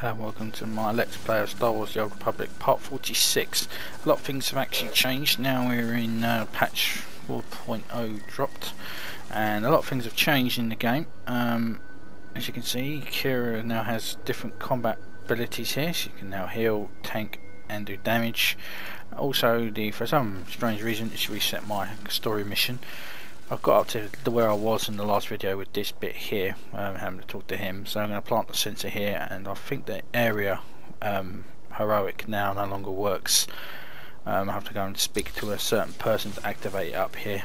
Welcome to my Let's Play of Star Wars The Old Republic Part 46. A lot of things have actually changed. Now we're in patch 4.0 dropped, and a lot of things have changed in the game. As you can see, Kira now has different combat abilities here. She can now heal, tank and do damage. Also, for some strange reason, it's reset my story mission. I've got up to where I was in the last video with this bit here, having to talk to him, so I'm going to plant the sensor here, and I think the area heroic now no longer works. I have to go and speak to a certain person to activate it up here.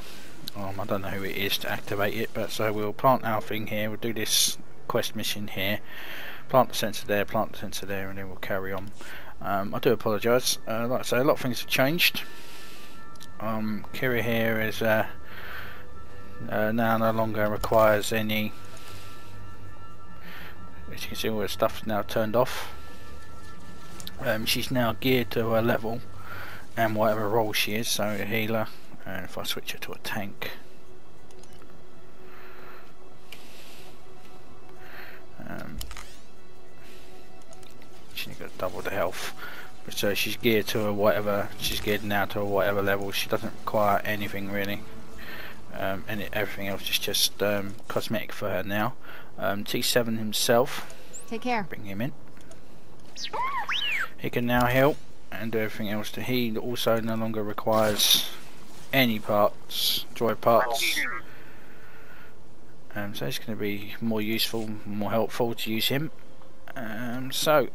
I don't know who it is to activate it, but so we'll plant our thing here, we'll do this quest mission here, plant the sensor there, and then we'll carry on. I do apologise, like I say, a lot of things have changed. Kira here is now no longer requires any, as you can see, all the stuff's now turned off. She's now geared to her level and whatever role she is, so a healer, and if I switch her to a tank, she's got double the health. So she's geared to a whatever, she's geared now to a whatever level. She doesn't require anything really. And everything else is just cosmetic for her now. T7 himself, take care. Bring him in. He can now heal and do everything else. He also no longer requires any parts, droid parts. So it's going to be more useful, more helpful to use him. So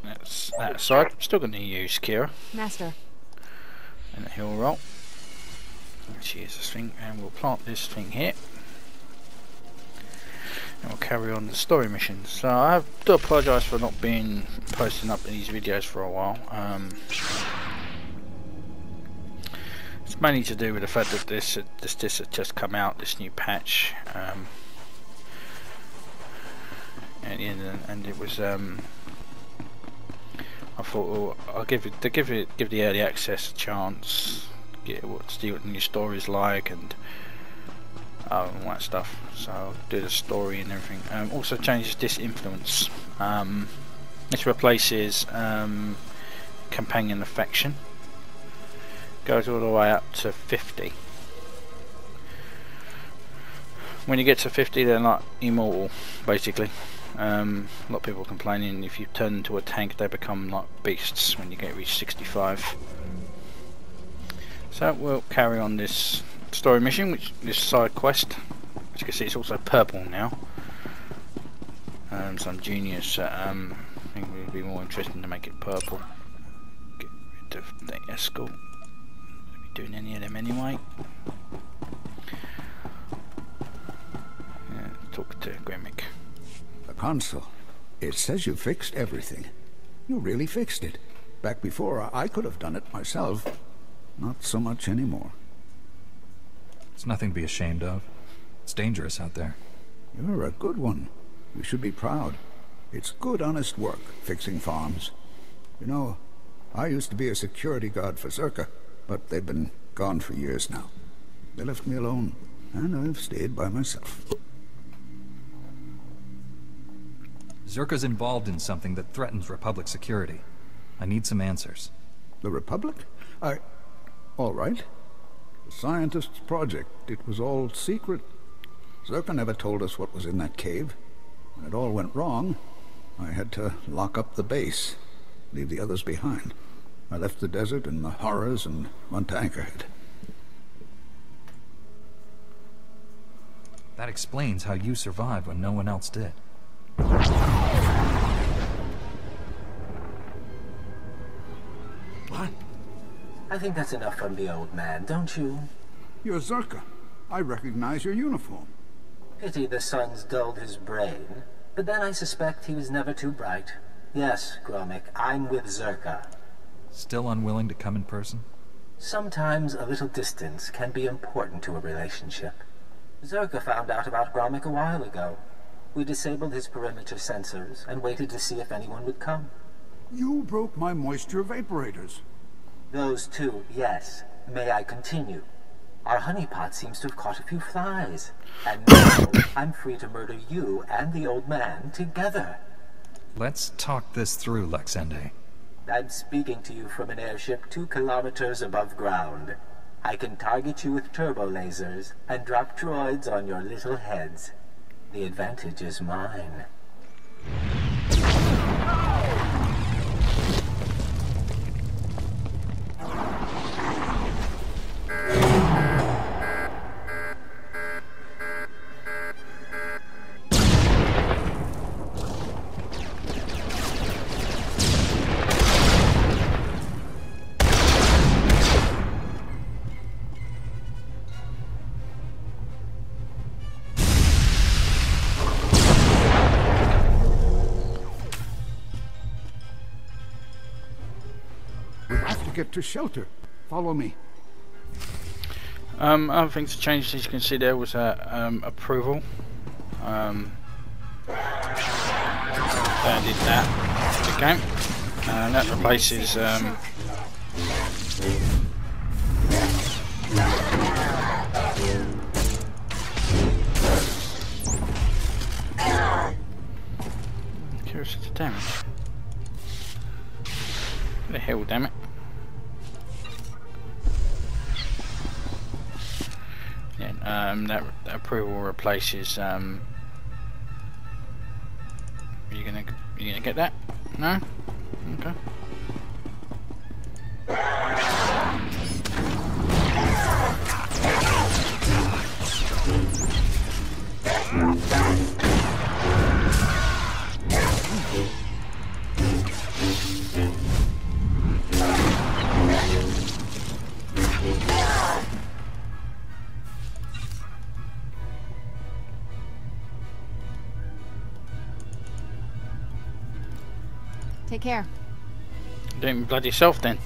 that's that aside. I'm still going to use Kira. Master. And a heal roll. She is this thing, and we'll plant this thing here, and we'll carry on the story mission. So I do apologise for not being posting up these videos for a while. It's mainly to do with the fact that this has just come out, this new patch, and it was I thought, well, I'll give the early access a chance. See what the new story's like and all that stuff. So I'll do the story and everything. Also changes disinfluence. This replaces companion affection. Goes all the way up to 50. When you get to 50, they're like immortal, basically. A lot of people complaining if you turn into a tank, they become like beasts when you reach 65. So we'll carry on this story mission, this side quest. As you can see, it's also purple now. Some genius I think it would be more interesting to make it purple. Get rid of the escort. Won't be doing any of them anyway. Talk to Gremic. The console. It says you fixed everything. You really fixed it. Back before, I could have done it myself. Not so much anymore. It's nothing to be ashamed of. It's dangerous out there. You're a good one. You should be proud. It's good, honest work, fixing farms. You know, I used to be a security guard for Zerka, but they've been gone for years now. They left me alone, and I've stayed by myself. Zerka's involved in something that threatens Republic security. I need some answers. The Republic? All right. The scientist's project, it was all secret. Zerka never told us what was in that cave. When it all went wrong, I had to lock up the base, leave the others behind. I left the desert and the horrors and went to Anchorhead. That explains how you survived when no one else did. What? I think that's enough from the old man, don't you? You're Zerka. I recognize your uniform. Pity the sun's dulled his brain. But then I suspect he was never too bright. Yes, Gromik, I'm with Zerka. Still unwilling to come in person? Sometimes a little distance can be important to a relationship. Zerka found out about Gromik a while ago. We disabled his perimeter sensors and waited to see if anyone would come. You broke my moisture vaporators. Those two, yes. May I continue? Our honeypot seems to have caught a few flies. And now I'm free to murder you and the old man together. Let's talk this through, Lexende. I'm speaking to you from an airship 2 kilometers above ground. I can target you with turbo lasers and drop droids on your little heads. The advantage is mine. Get to shelter. Follow me. Other things to change, as you can see, there was a approval. Did that. Okay. And that replaces curious to damage. What the hell, damn it. That approval replaces. Are you gonna get that? No. Okay. Take care. Don't bloody yourself then.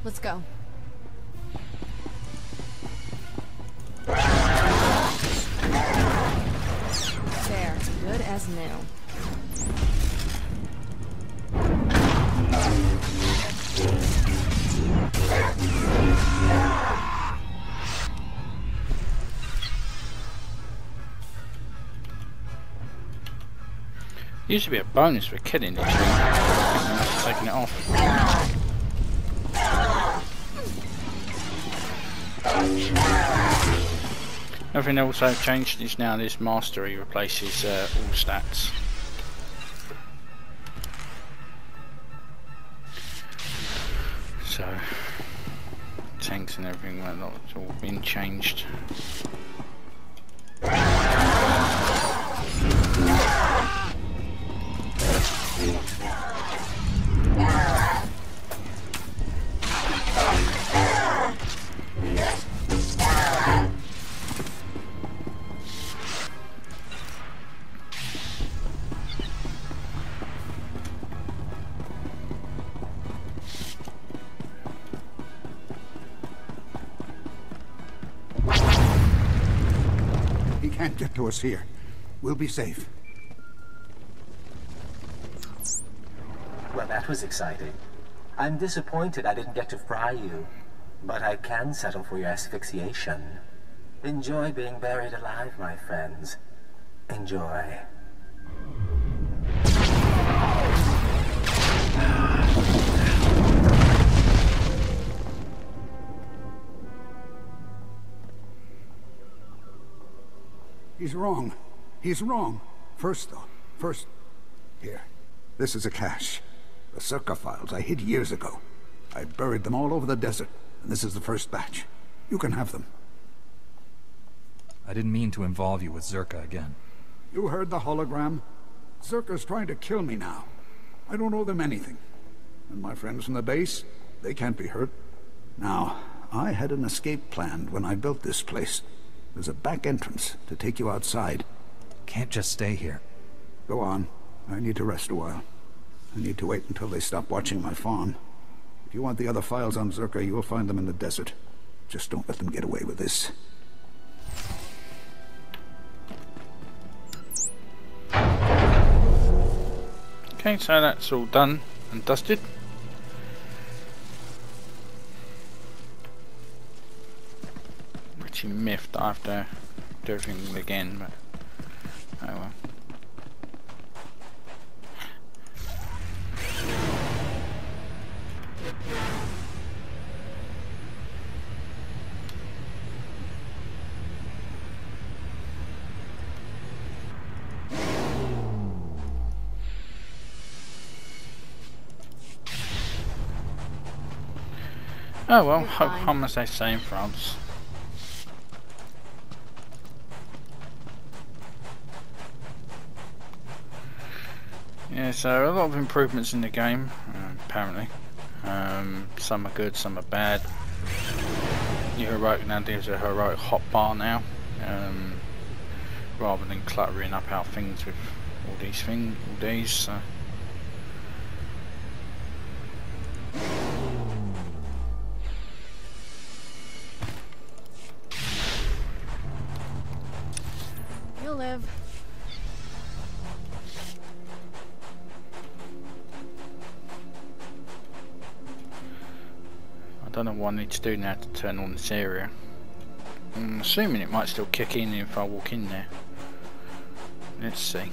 Let's go. There, good as new. Used to be a bonus for killing this thing. I'm taking it off. Nothing also changed is now this mastery replaces all stats. So tanks and everything like that, it's all been changed. He can't get to us here. We'll be safe. Well, that was exciting. I'm disappointed I didn't get to fry you, but I can settle for your asphyxiation. Enjoy being buried alive, my friends. Enjoy. He's wrong. He's wrong. First, here. This is a cache. The Circa files I hid years ago. I buried them all over the desert, and this is the first batch. You can have them. I didn't mean to involve you with Zerka again. You heard the hologram? Zerka's trying to kill me now. I don't owe them anything. And my friends from the base, they can't be hurt. Now, I had an escape planned when I built this place. There's a back entrance to take you outside. Can't just stay here. Go on. I need to rest a while. I need to wait until they stop watching my farm. If you want the other files on Zerka, you'll find them in the desert. Just don't let them get away with this. Okay, so that's all done and dusted. miffed that I have to do everything again, but oh well. Oh well, home as they say in France. Yeah, so a lot of improvements in the game, apparently. Some are good, some are bad. Your heroic now deals a heroic hotbar now, rather than cluttering up our things with all these. So. You'll live. I don't know what I need to do now to turn on this area. I'm assuming it might still kick in if I walk in there. Let's see.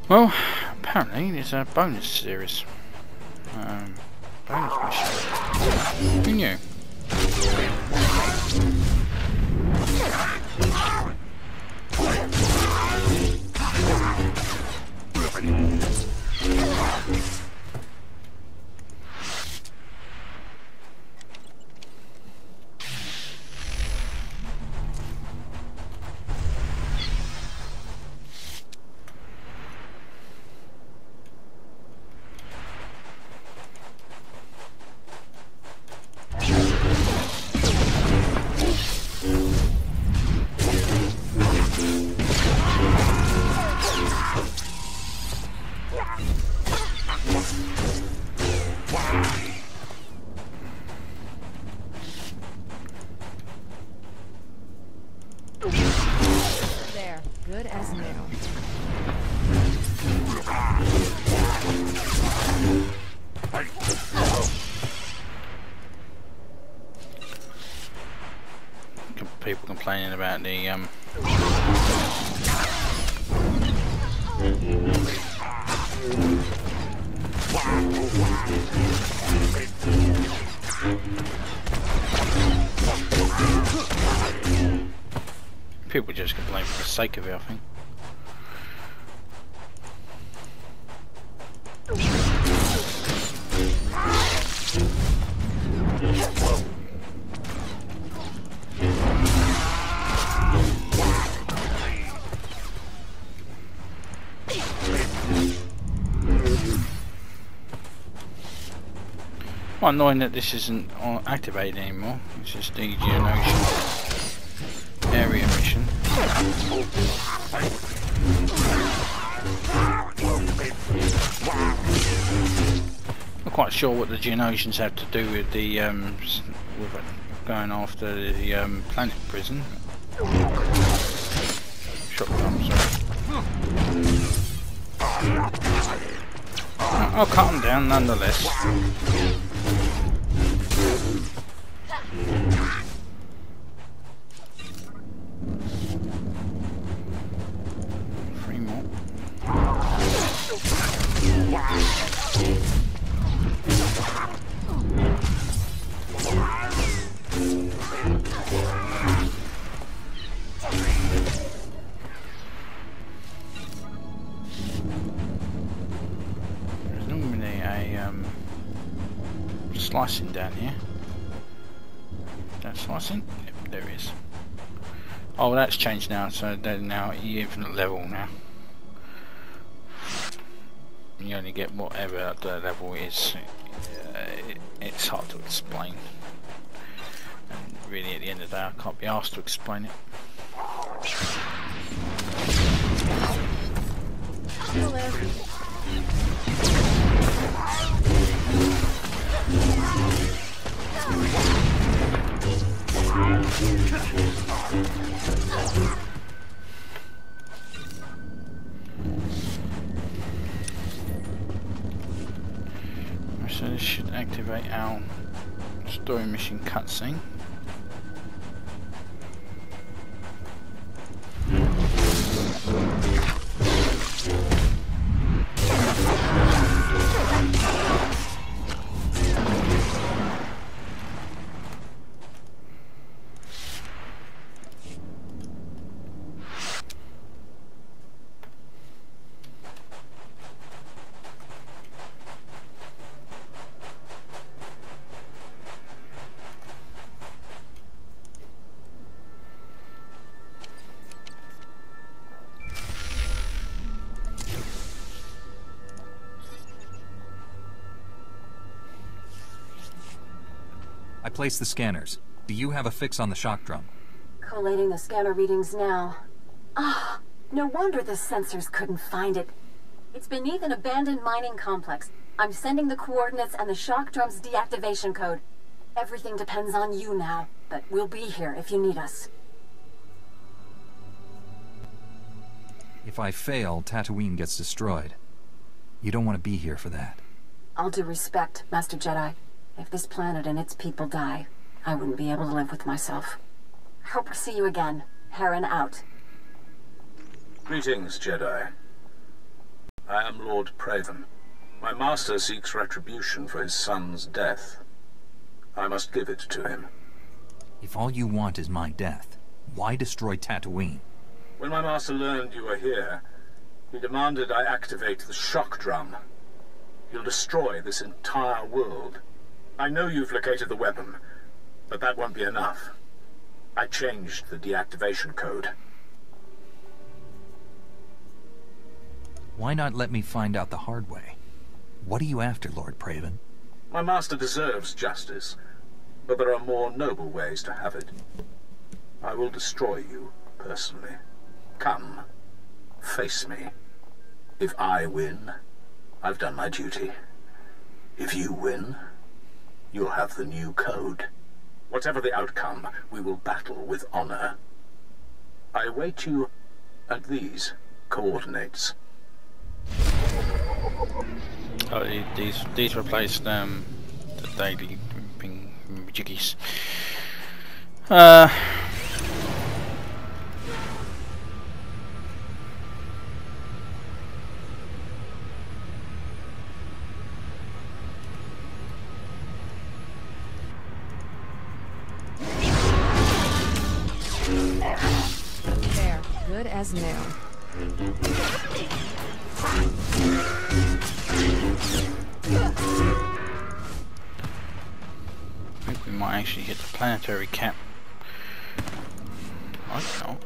Well, apparently there's a bonus series. Bonus mission. Who knew? There, good as new. People complaining about the people just complain for the sake of it, I think. Well, annoying that this isn't activated anymore. It's just the Geonosian area mission. Not quite sure what the Geonosians have to do with the with going after the planet prison. Shotgun, sorry. I'll cut them down nonetheless. Three more. There's normally a slicing down here. That slicing? Yep. there it is. Oh, that's changed now, so they're now at infinite level now. You only get whatever the level is. It's hard to explain. And really, at the end of the day, I can't be asked to explain it. You'll live. So this should activate our story mission cutscene. I placed the scanners. Do you have a fix on the shock drum? Collating the scanner readings now. Ah, no wonder the sensors couldn't find it. It's beneath an abandoned mining complex. I'm sending the coordinates and the shock drum's deactivation code. Everything depends on you now, but we'll be here if you need us. If I fail, Tatooine gets destroyed. You don't want to be here for that. All due respect, Master Jedi. If this planet and its people die, I wouldn't be able to live with myself. Hope to see you again. Heron out. Greetings, Jedi. I am Lord Praven. My master seeks retribution for his son's death. I must give it to him. If all you want is my death, why destroy Tatooine? When my master learned you were here, he demanded I activate the shock drum. He'll destroy this entire world. I know you've located the weapon, but that won't be enough. I changed the deactivation code. Why not let me find out the hard way? What are you after, Lord Praven? My master deserves justice, but there are more noble ways to have it. I will destroy you, personally. Come, face me. If I win, I've done my duty. If you win, you'll have the new code. Whatever the outcome, we will battle with honor. I await you at these coordinates. Oh, these replaced the daily ping jiggies. There. Good as new. I think we might actually hit the planetary cap. I don't know.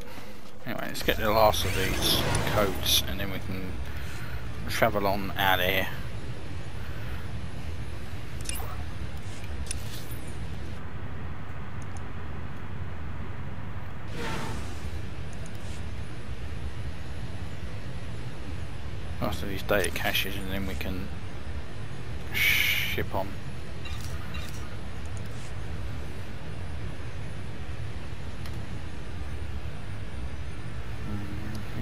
Anyway, let's get the last of these codes and then we can travel on out of here. Last of these data caches and then we can ship on.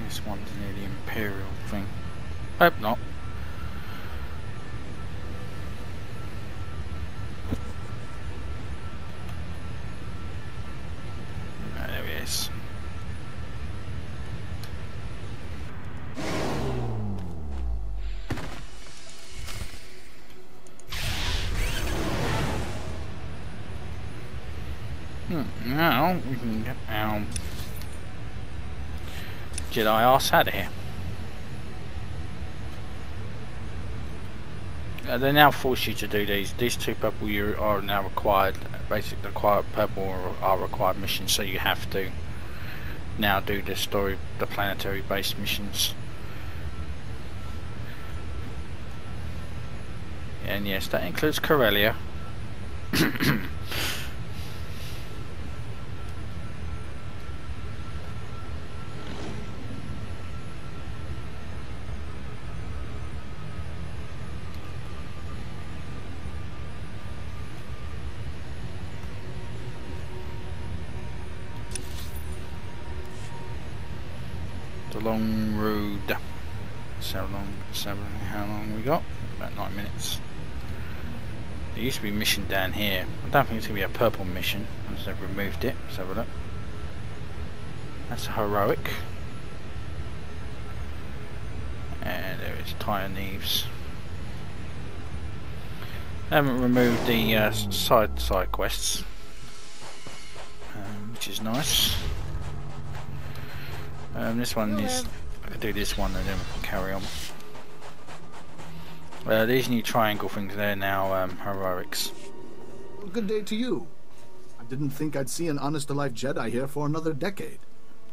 This one's near the Imperial thing. Hope not. No, there it is. Now we can get our Jedi arse out of here. They now force you to do these. These 2 purple you are now required. Basically, purple are required missions, so you have to now do the planetary-based missions. And yes, that includes Corellia. The long road. So how long we got? About 9 minutes. There used to be a mission down here. I don't think it's going to be a purple mission, as they've removed it. Let's have a look. That's a heroic. And there is Tire Neves. They haven't removed the side quests, which is nice. This one is... I could do this one and then we can carry on. These new triangle things, they're now heroics. Well, good day to you. I didn't think I'd see an honest-to-life Jedi here for another decade.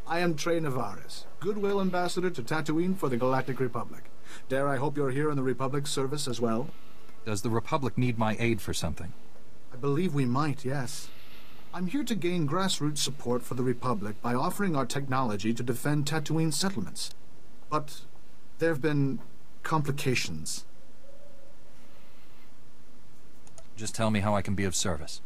I am Trey Navares, Goodwill Ambassador to Tatooine for the Galactic Republic. Dare I hope you're here in the Republic's service as well? Does the Republic need my aid for something? I believe we might, yes. I'm here to gain grassroots support for the Republic by offering our technology to defend Tatooine settlements. But there have been complications. Just tell me how I can be of service.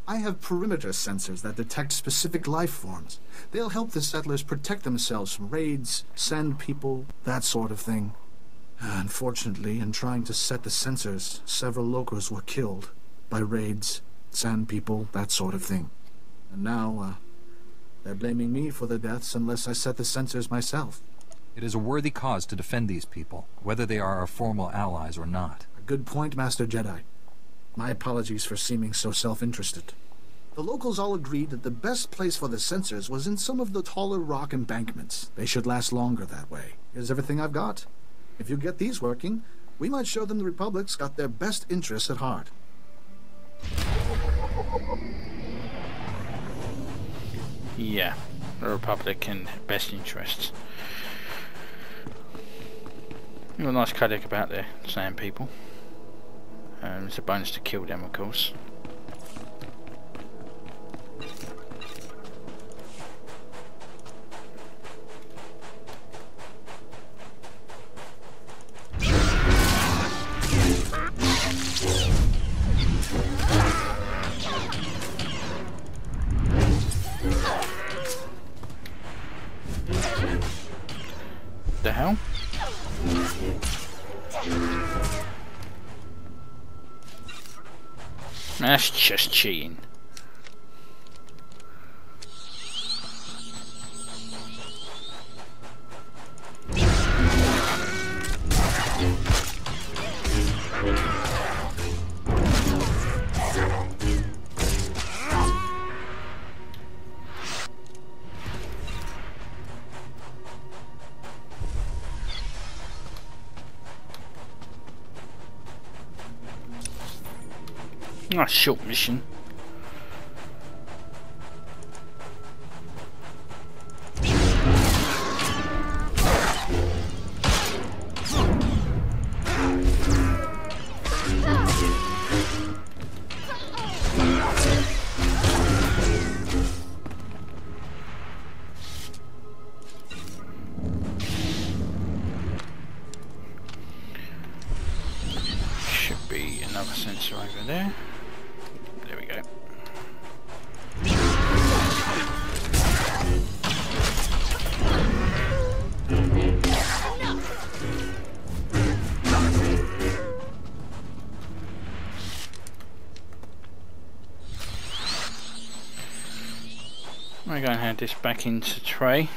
I have perimeter sensors that detect specific life forms. They'll help the settlers protect themselves from raids, sand people, that sort of thing. Unfortunately, in trying to set the sensors, several locals were killed by raids, sand people, that sort of thing. And now, they're blaming me for the deaths unless I set the sensors myself. It is a worthy cause to defend these people, whether they are our formal allies or not. A good point, Master Jedi. My apologies for seeming so self-interested. The locals all agreed that the best place for the sensors was in some of the taller rock embankments. They should last longer that way. Here's everything I've got. If you get these working, we might show them the Republic's got their best interests at heart. Yeah, the Republican best interests. You got a nice codec about the sand people. It's a bonus to kill them, of course. The hell? That's just cheating. Ah, short mission. Should be another sensor over there. There we go. I'm going to hand this back into Trey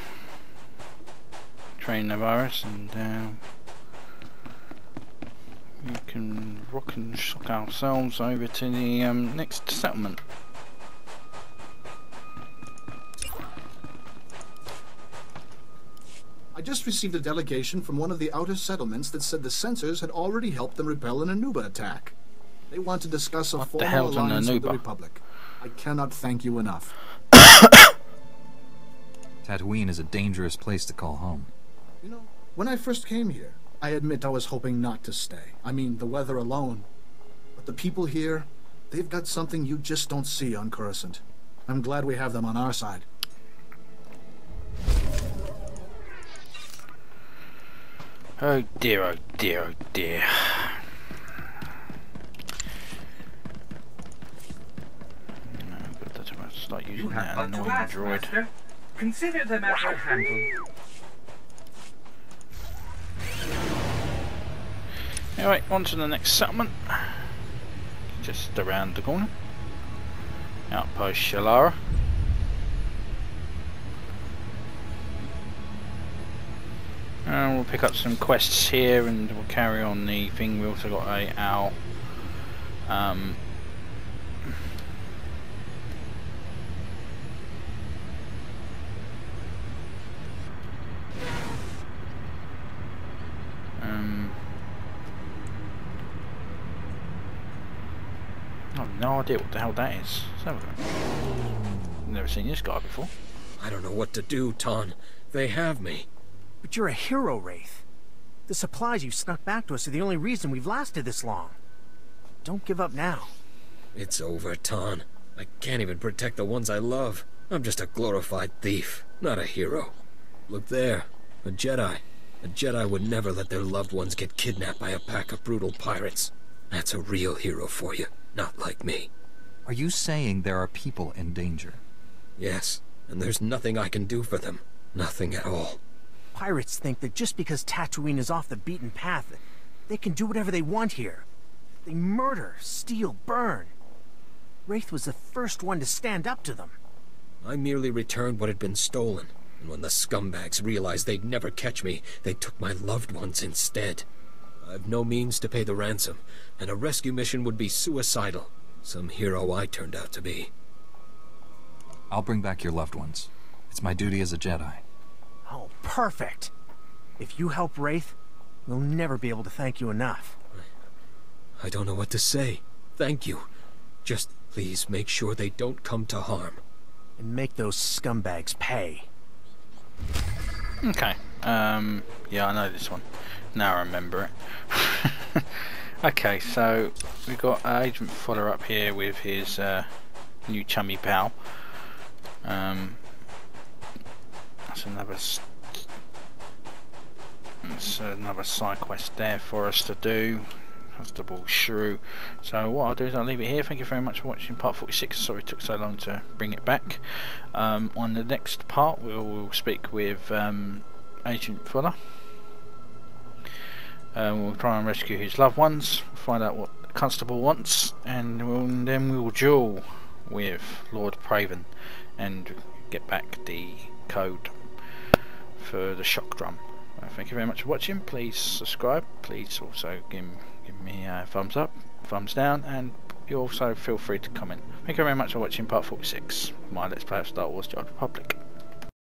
Navares, and we can rock and shock ourselves over to the next settlement. I just received a delegation from one of the outer settlements that said the censors had already helped them repel an Anuba attack. They want to discuss a What the formal hell's an alliance with the Anuba? Republic. I cannot thank you enough. Tatooine is a dangerous place to call home. You know, when I first came here, I admit I was hoping not to stay. I mean, the weather alone. But the people here, they've got something you just don't see on Coruscant. I'm glad we have them on our side. Oh dear, oh dear, oh dear. No, but that's about to start using that annoying droid. Master. Consider the matter handled. Alright, on to the next settlement. Just around the corner. Outpost Shalara. And we'll pick up some quests here and we'll carry on the thing. We also got a owl. I have no idea what the hell that is. Let's have a look. Never seen this guy before. I don't know what to do, Ton. They have me. But you're a hero, Wraith. The supplies you've snuck back to us are the only reason we've lasted this long. Don't give up now. It's over, Ton. I can't even protect the ones I love. I'm just a glorified thief, not a hero. Look there, a Jedi. A Jedi would never let their loved ones get kidnapped by a pack of brutal pirates. That's a real hero for you, not like me. Are you saying there are people in danger? Yes, and there's nothing I can do for them. Nothing at all. Pirates think that just because Tatooine is off the beaten path, they can do whatever they want here. They murder, steal, burn. Wraith was the first one to stand up to them. I merely returned what had been stolen, and when the scumbags realized they'd never catch me, they took my loved ones instead. I've no means to pay the ransom, and a rescue mission would be suicidal. Some hero I turned out to be. I'll bring back your loved ones. It's my duty as a Jedi. Oh, perfect. If you help Wraith, we'll never be able to thank you enough. I don't know what to say. Thank you. Just please make sure they don't come to harm. And make those scumbags pay. Okay. Yeah, I know this one. Now I remember it. Okay, so we've got Agent Fuller up here with his new chummy pal. That's another side quest there for us to do. Constable Shrew. So what I'll do is I'll leave it here. Thank you very much for watching part 46. Sorry it took so long to bring it back. On the next part we'll speak with Agent Fuller. We'll try and rescue his loved ones, find out what the Constable wants, and then we'll duel with Lord Praven and get back the code for the shock drum. Thank you very much for watching. Please subscribe. Please also give me a thumbs up, thumbs down, and you also feel free to comment. Thank you very much for watching part 46 of my Let's Play of Star Wars: The Old Republic.